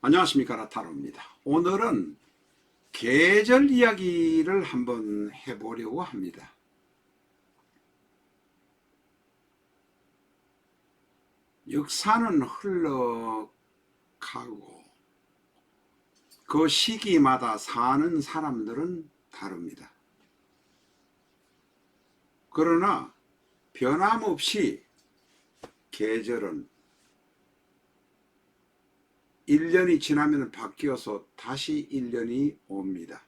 안녕하십니까, 라타로입니다. 오늘은 계절 이야기를 한번 해보려고 합니다. 역사는 흘러가고 그 시기마다 사는 사람들은 다릅니다. 그러나 변함없이 계절은 1년이 지나면 바뀌어서 다시 1년이 옵니다.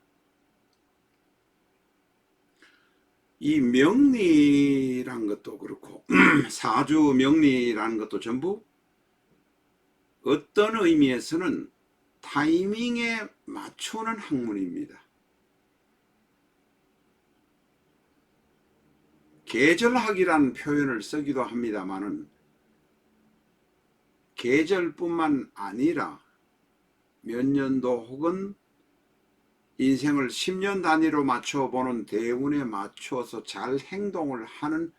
이 명리란 것도 그렇고 사주 명리라는 것도 전부 어떤 의미에서는 타이밍에 맞추는 학문입니다. 계절학이라는 표현을 쓰기도 합니다만은 계절뿐만 아니라 몇 년도 혹은 인생을 10년 단위로 맞춰보는 대운에 맞춰서 잘 행동을 하는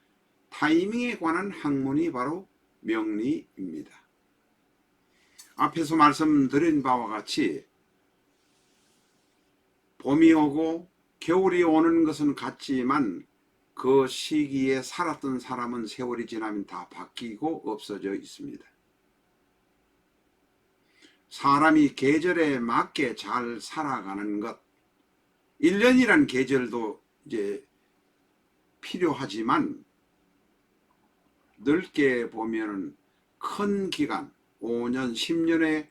타이밍에 관한 학문이 바로 명리입니다. 앞에서 말씀드린 바와 같이 봄이 오고 겨울이 오는 것은 같지만 그 시기에 살았던 사람은 세월이 지나면 다 바뀌고 없어져 있습니다. 사람이 계절에 맞게 잘 살아가는 것, 1년이란 계절도 이제 필요하지만 넓게 보면은 큰 기간, 5년, 10년의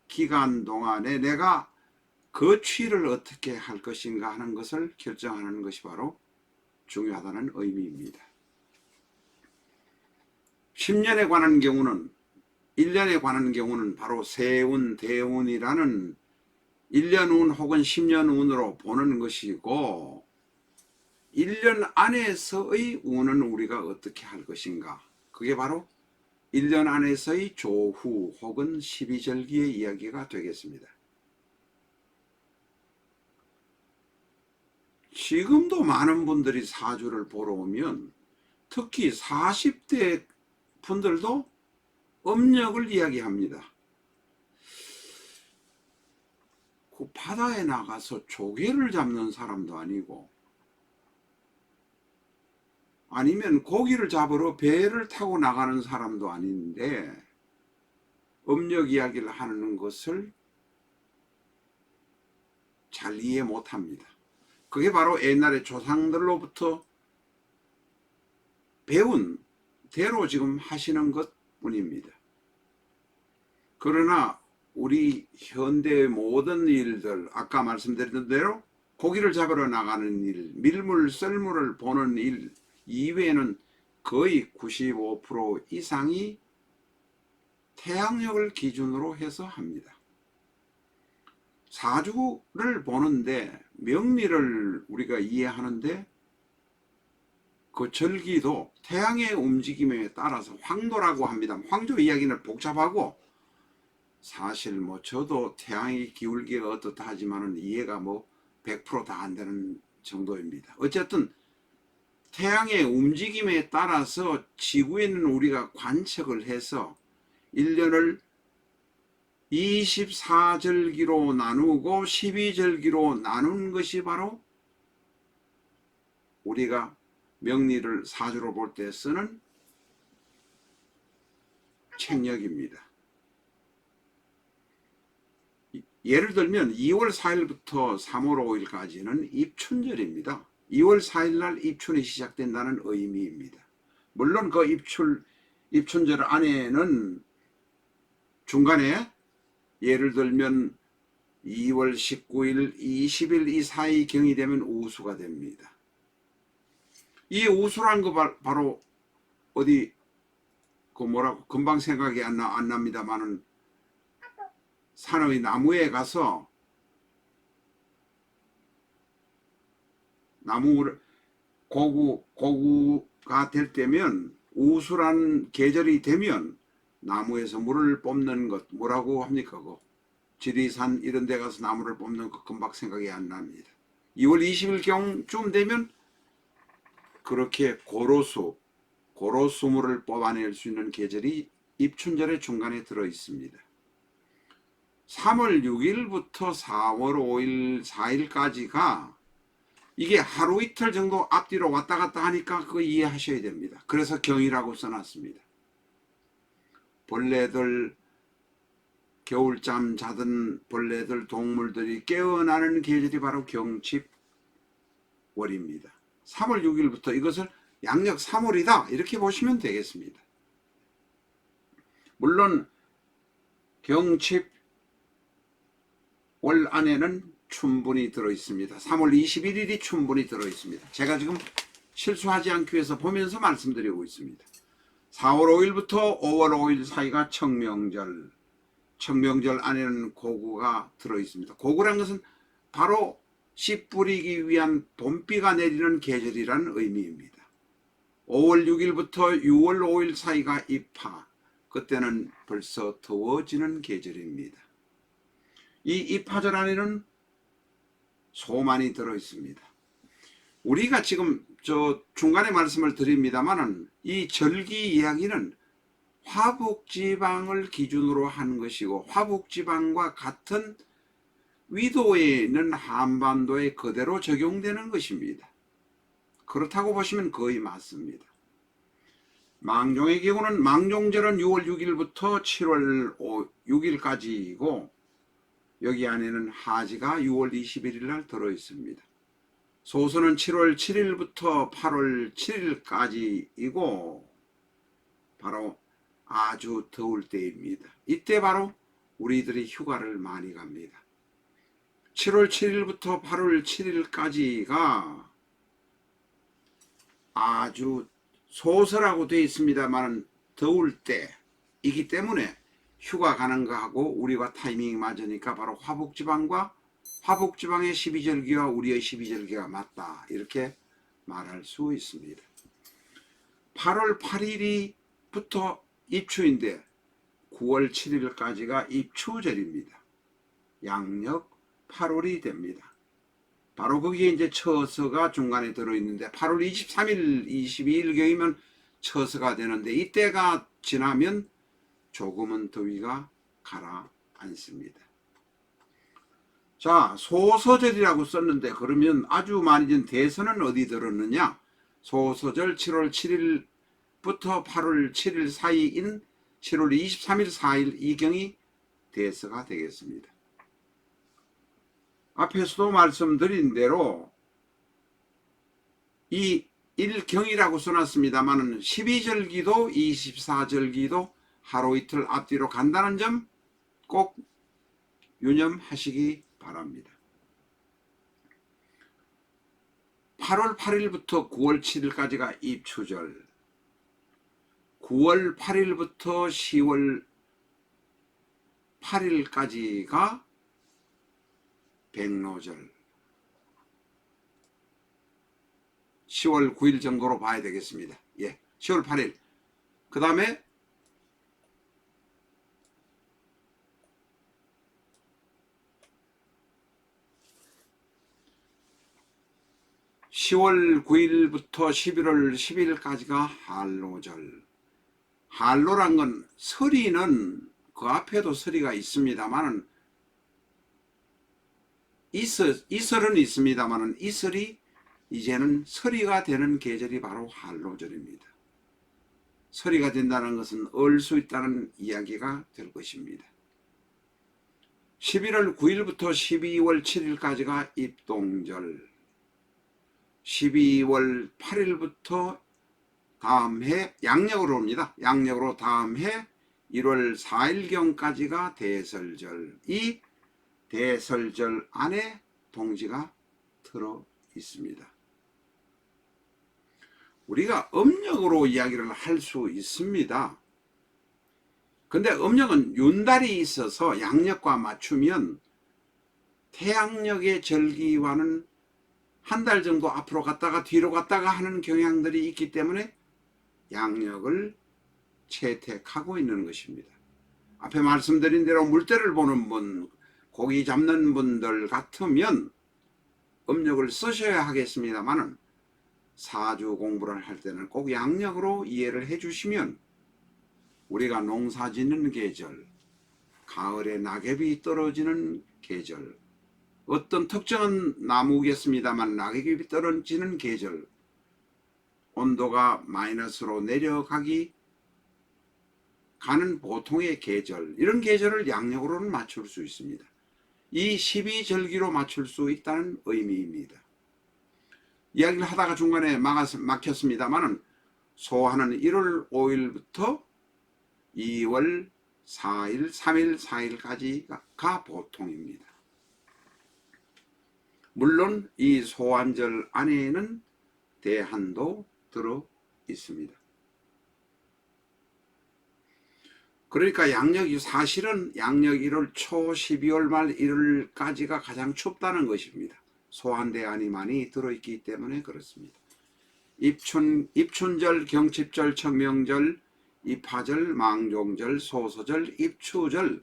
기간 동안에 내가 그 취를 어떻게 할 것인가 하는 것을 결정하는 것이 바로 중요하다는 의미입니다. 10년에 관한 경우는 1년에 관한 경우는 바로 세운, 대운이라는 1년 운 혹은 10년 운으로 보는 것이고 1년 안에서의 운은 우리가 어떻게 할 것인가, 그게 바로 1년 안에서의 조후 혹은 12절기의 이야기가 되겠습니다. 지금도 많은 분들이 사주를 보러 오면 특히 40대 분들도 음력을 이야기합니다. 그 바다에 나가서 조개를 잡는 사람도 아니고 아니면 고기를 잡으러 배를 타고 나가는 사람도 아닌데 음력 이야기를 하는 것을 잘 이해 못합니다. 그게 바로 옛날에 조상들로부터 배운 대로 지금 하시는 것뿐입니다. 그러나 우리 현대의 모든 일들, 아까 말씀드린 대로 고기를 잡으러 나가는 일, 밀물, 썰물을 보는 일 이외에는 거의 95% 이상이 태양력을 기준으로 해서 합니다. 사주를 보는데 명리를 우리가 이해하는데 그 절기도 태양의 움직임에 따라서 황도라고 합니다. 황조 이야기는 복잡하고 사실 뭐 저도 태양이 기울기가 어떻다 하지만은 이해가 뭐 100% 다 안 되는 정도입니다. 어쨌든 태양의 움직임에 따라서 지구에는 우리가 관측을 해서 1년을 24절기로 나누고 12절기로 나눈 것이 바로 우리가 명리를 사주로 볼 때 쓰는 책력입니다. 예를 들면 2월 4일부터 3월 5일까지는 입춘절입니다. 2월 4일 날 입춘이 시작된다는 의미입니다. 물론 그 입춘절 안에는 중간에 예를 들면 2월 19일, 20일 이 사이 경이 되면 우수가 됩니다. 이 우수란 거 바로 어디 그 뭐라고 금방 생각이 안 납니다만은 산의 나무에 가서 나무를 고구가 될 때면 우수란 계절이 되면 나무에서 물을 뽑는 것 뭐라고 합니까? 그 지리산 이런 데 가서 나무를 뽑는 것 금방 생각이 안 납니다. 2월 20일경쯤 되면 그렇게 고로수물을 뽑아낼 수 있는 계절이 입춘절의 중간에 들어 있습니다. 3월 6일부터 4월 5일, 4일까지가 이게 하루 이틀 정도 앞뒤로 왔다 갔다 하니까 그거 이해하셔야 됩니다. 그래서 경이라고 써놨습니다. 벌레들, 겨울잠 자던 벌레들, 동물들이 깨어나는 계절이 바로 경칩월입니다. 3월 6일부터 이것을 양력 3월이다 이렇게 보시면 되겠습니다. 물론 경칩월 안에는 춘분이 들어있습니다. 3월 21일이 춘분이 들어있습니다. 제가 지금 실수하지 않기 위해서 보면서 말씀드리고 있습니다. 4월 5일부터 5월 5일 사이가 청명절, 청명절 안에는 고구가 들어있습니다. 고구란 것은 바로 씨 뿌리기 위한 봄비가 내리는 계절이라는 의미입니다. 5월 6일부터 6월 5일 사이가 입하, 그때는 벌써 더워지는 계절입니다. 이 입하절 안에는 소만이 들어있습니다. 우리가 지금 저 중간에 말씀을 드립니다만은 이 절기 이야기는 화북지방을 기준으로 한 것이고 화북지방과 같은 위도에 있는 한반도에 그대로 적용되는 것입니다. 그렇다고 보시면 거의 맞습니다. 망종의 경우는 망종절은 6월 6일부터 7월 6일까지이고 여기 안에는 하지가 6월 21일 날 들어있습니다. 소서는 7월 7일부터 8월 7일까지이고 바로 아주 더울 때입니다. 이때 바로 우리들이 휴가를 많이 갑니다. 7월 7일부터 8월 7일까지가 아주 소서라고 되어 있습니다만 더울 때이기 때문에 휴가 가는 거하고 우리가 타이밍이 맞으니까 바로 화북지방과 화북지방의 12절기와 우리의 12절기가 맞다 이렇게 말할 수 있습니다. 8월 8일부터 입추인데 9월 7일까지가 입추절입니다. 양력 8월이 됩니다. 바로 거기에 이제 처서가 중간에 들어있는데 8월 23일, 22일경이면 처서가 되는데 이때가 지나면 조금은 더위가 가라앉습니다. 자, 소서절이라고 썼는데 그러면 아주 많이 된 대서는 어디 들었느냐? 소서절 7월 7일부터 8월 7일 사이인 7월 23일, 4일 이경이 대서가 되겠습니다. 앞에서도 말씀드린 대로 이 일경이라고 써놨습니다만 12절기도 24절기도 하루 이틀 앞뒤로 간다는 점 꼭 유념하시기 바랍니다. 8월 8일부터 9월 7일까지가 입추절, 9월 8일부터 10월 8일까지가 백로절, 10월 9일 정도로 봐야 되겠습니다. 예, 10월 8일. 그 다음에 10월 9일부터 11월 10일까지가 한로절. 한로란 건 서리는 그 앞에도 서리가 있습니다만은 이설은 있습니다만은 이설이 이제는 서리가 되는 계절이 바로 한로절입니다. 서리가 된다는 것은 얼 수 있다는 이야기가 될 것입니다. 11월 9일부터 12월 7일까지가 입동절, 12월 8일부터 다음 해 양력으로 옵니다. 양력으로 다음 해 1월 4일경까지가 대설절. 이 대설절 안에 동지가 들어 있습니다. 우리가 음력으로 이야기를 할 수 있습니다. 근데 음력은 윤달이 있어서 양력과 맞추면 태양력의 절기와는 한 달 정도 앞으로 갔다가 뒤로 갔다가 하는 경향들이 있기 때문에 양력을 채택하고 있는 것입니다. 앞에 말씀드린 대로 물때를 보는 분, 고기 잡는 분들 같으면 음력을 쓰셔야 하겠습니다만은 사주 공부를 할 때는 꼭 양력으로 이해를 해 주시면 우리가 농사 짓는 계절, 가을에 낙엽이 떨어지는 계절, 어떤 특정한 나무겠습니다만 낙엽이 떨어지는 계절, 온도가 마이너스로 내려가기 가는 보통의 계절, 이런 계절을 양력으로는 맞출 수 있습니다. 이 12절기로 맞출 수 있다는 의미입니다. 이야기를 하다가 중간에 막혔습니다만 소화는 1월 5일부터 2월 4일, 3일, 4일까지가 보통입니다. 물론 이 소환절 안에는 대한도 들어 있습니다. 그러니까 양력이 사실은 양력 1월 초 12월 말 1월까지가 가장 춥다는 것입니다. 소환대안이 많이 들어있기 때문에 그렇습니다. 입춘절, 경칩절, 청명절, 입하절, 망종절, 소서절, 입추절,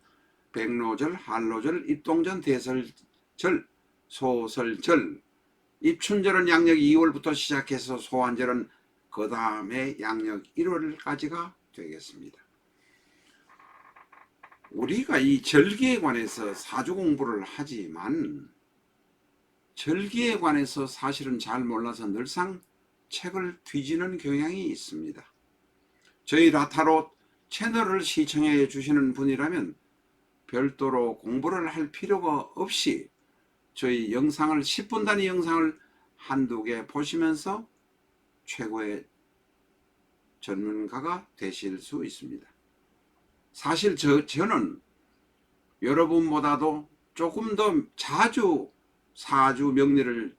백로절, 한로절, 입동전, 대설절, 소설절. 입춘절은 양력 2월부터 시작해서 소환절은 그 다음에 양력 1월까지가 되겠습니다. 우리가 이 절기에 관해서 사주 공부를 하지만 절기에 관해서 사실은 잘 몰라서 늘상 책을 뒤지는 경향이 있습니다. 저희 라타로 채널을 시청해 주시는 분이라면 별도로 공부를 할 필요가 없이 저희 영상을 10분 단위 영상을 한두 개 보시면서 최고의 전문가가 되실 수 있습니다. 사실 저는 여러분보다도 조금 더 자주 사주 명리를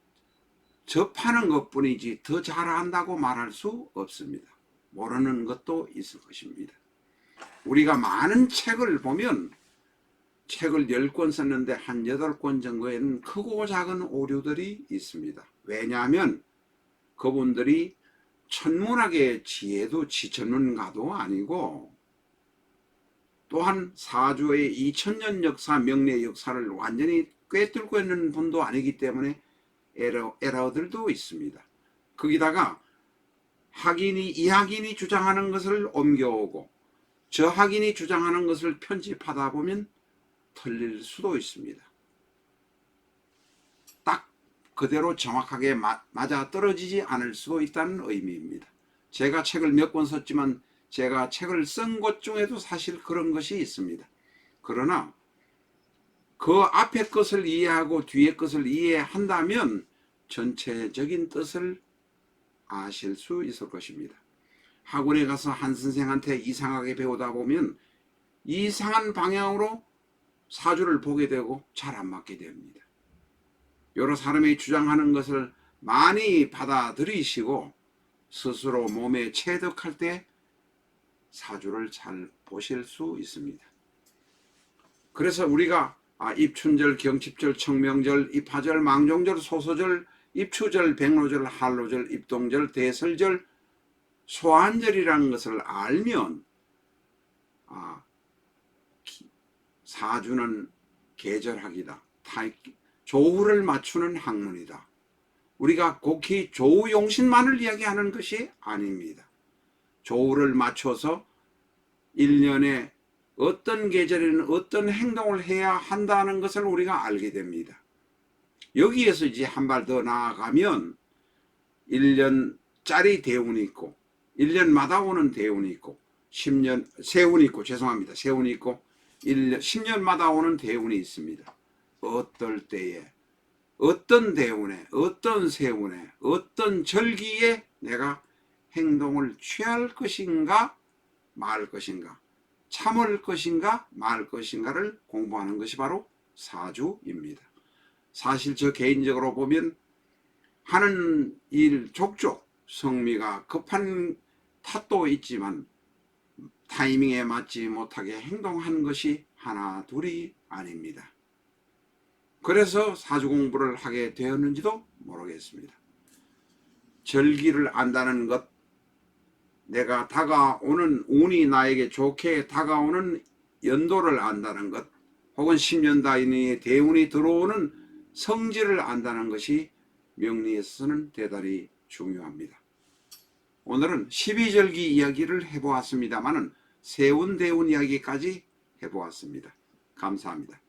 접하는 것뿐이지 더 잘한다고 말할 수 없습니다. 모르는 것도 있을 것입니다. 우리가 많은 책을 보면 책을 10권 썼는데 한 8권 정도에는 크고 작은 오류들이 있습니다. 왜냐하면 그분들이 천문학의 지혜도 전문가도 아니고 또한 사주의 2000년 역사, 명리의 역사를 완전히 꿰뚫고 있는 분도 아니기 때문에 에러들도 있습니다. 거기다가 이 학인이 주장하는 것을 옮겨오고 저 학인이 주장하는 것을 편집하다 보면 틀릴 수도 있습니다. 딱 그대로 정확하게 맞아 떨어지지 않을 수도 있다는 의미입니다. 제가 책을 몇 권 썼지만 제가 책을 쓴 것 중에도 사실 그런 것이 있습니다. 그러나 그 앞에 것을 이해하고 뒤에 것을 이해한다면 전체적인 뜻을 아실 수 있을 것입니다. 학원에 가서 한 선생한테 이상하게 배우다 보면 이상한 방향으로 사주를 보게 되고 잘 안 맞게 됩니다. 여러 사람이 주장하는 것을 많이 받아들이시고 스스로 몸에 체득할 때 사주를 잘 보실 수 있습니다. 그래서 우리가 입춘절, 경칩절, 청명절, 입하절, 망종절, 소서절, 입추절, 백로절, 한로절, 입동절, 대설절, 소환절이라는 것을 알면 사주는 계절학이다. 조우를 맞추는 학문이다. 우리가 곡히 조우용신만을 이야기하는 것이 아닙니다. 조우를 맞춰서 1년에 어떤 계절에는 어떤 행동을 해야 한다는 것을 우리가 알게 됩니다. 여기에서 이제 한 발 더 나아가면 1년짜리 대운이 있고 1년마다 오는 대운이 있고 세운이 있고 세운이 있고 10년마다 오는 대운이 있습니다. 어떨 때에 어떤 대운에 어떤 세운에 어떤 절기에 내가 행동을 취할 것인가 말 것인가 참을 것인가 말 것인가를 공부하는 것이 바로 사주입니다. 사실 저 개인적으로 보면 하는 일 족족 성미가 급한 탓도 있지만 타이밍에 맞지 못하게 행동하는 것이 하나 둘이 아닙니다. 그래서 사주 공부를 하게 되었는지도 모르겠습니다. 절기를 안다는 것, 내가 다가오는 운이 나에게 좋게 다가오는 연도를 안다는 것, 혹은 10년 단위의 대운이 들어오는 성질을 안다는 것이 명리에서는 대단히 중요합니다. 오늘은 12절기 이야기를 해보았습니다만 세운 대운 이야기까지 해보았습니다. 감사합니다.